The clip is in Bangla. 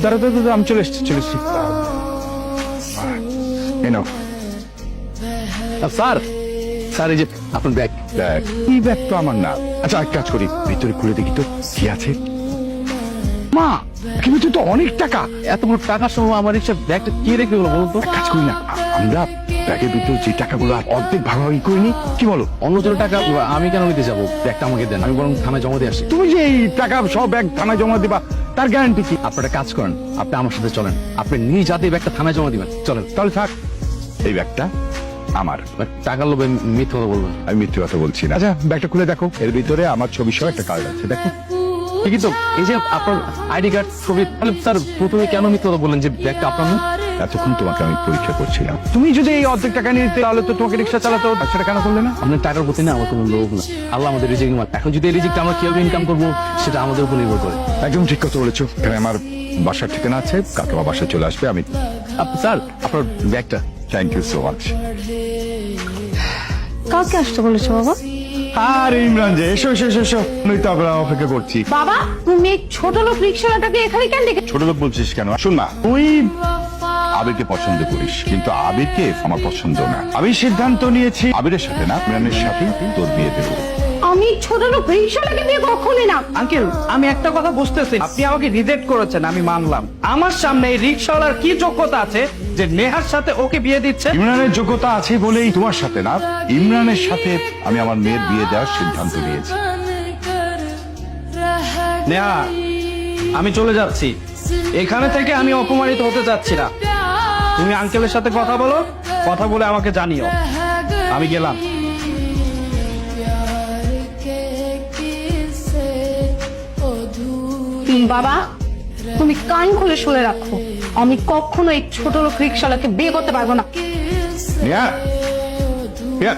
দাঁড়া দাঁড়া দাঁড়া, আমি চলে এসছি এই নাও। স্যার স্যার এই যে আপনার ব্যাগ। এই ব্যাগ তো আমার না। আচ্ছা এক কাজ করি, ভিতরে খুলে দেখি তো কি আছে। মা, কিন্তু তো অনেক টাকা। এত বড় টাকার সময় আমার এইসব ব্যাগটা কে রেখে গেলো বলুন তো? এক কাজ করি না, আমরা ব্যাগের ভিতরে যে টাকাগুলো অর্ধেক ভাগাভাগি করিনি, কি বলো? অন্য জনের টাকা আমি কেন নিতে যাবো? ব্যাগটা আমাকে দেন, আমি বরং থানায় জমা দিয়ে আসি। তুমি যে এই টাকা সব ব্যাগ থানায় জমা দিবা, তার গ্যারান্টি কি? আপনারা কাজ করেন, আপনি আমার সাথে চলেন, আপনি নিজ হাতে ব্যাগটা থানায় জমা দিবেন। চলেন। তাহলে থাক, এই ব্যাগটা আমার। টাকার লোভে মিথ্যে কথা বলবেন। আমি মিথ্যে কথা বলছি না। আচ্ছা ব্যাগটা খুলে দেখো, এর ভিতরে আমার ছবি সহ একটা কার্ড আছে, দেখো। ঠিকই তো, এই যে আপনার আইডি কার্ড, ছবি। তাহলে স্যার প্রথমে কেন মিথ্যে কথা বললেন যে ব্যাগটা আপনার না? এতক্ষণ তোমাকে আমি পরীক্ষা করছিলাম। তুমি যদি এই অর্ধেক টাকা নিতে তাহলে তো তোমাকে রিক্সা চালাতো, সেটা কেন করলে না? আপনার টাকার প্রতি না আমার কোনো লোভ না। আল্লাহ আমাদের রিজিক মাল। এখন যদি এই রিজিকটা আমরা কিভাবে ইনকাম করবো সেটা আমাদের উপর নির্ভর করে। একদম ঠিক কথা বলেছো। এখানে আমার বাসার ঠিকানা আছে, কাকিমা বাসায় চলে আসবে। আমি স্যার আপনার ব্যাগটা। Thank you so much. কাকে আসতে বলেছো বাবা? আর ইমরান যে, এসো এসো এসো এসো, নইতো আমরা অপেক্ষা করছি। বাবা তুমি এই ছোট লোক রিক্সাওয়ালাটাকে এখানে কেন ডেকে? ছোট লোক বলছিস কেন? শুন মা, তুই আবিরকে পছন্দ করিস, কিন্তু আবিরকে আমার পছন্দ না। আমি সিদ্ধান্ত নিয়েছি আবিরের সাথে না, ইমরানের সাথে তোর বিয়ে দেবো। আমি ছোট লোক রিক্সাওয়ালাকে বিয়ে কখনোই না। আঙ্কেল আমি একটা কথা বুঝতেছি, আপনি আমাকে রিজেক্ট করেছেন, আমি মানলাম। আমার সামনে এই রিক্সাওয়ালার কি যোগ্যতা আছে যে নেহার সাথে ওকে বিয়ে দিচ্ছে? ইমরানের যোগ্যতা আছে বলেই তোমার সাথে না, ইমরানের সাথে আমি আমার মেয়ের বিয়ে দেওয়ার সিদ্ধান্ত নিয়েছি। নেহা, আমি চলে যাচ্ছি এখানে থেকে। আমি অপমানিত হতে চাচ্ছি না। তুমি আঙ্কেলের সাথে কথা বলো, কথা বলে আমাকে জানিও। আমি গেলাম। বাবা তুমি কান খুলে শুনে রাখো, আমি কখনো এই ছোট লোক রিক্সাওয়ালাকে বিয়ে করতে পারবো না। নেহা, নেহা।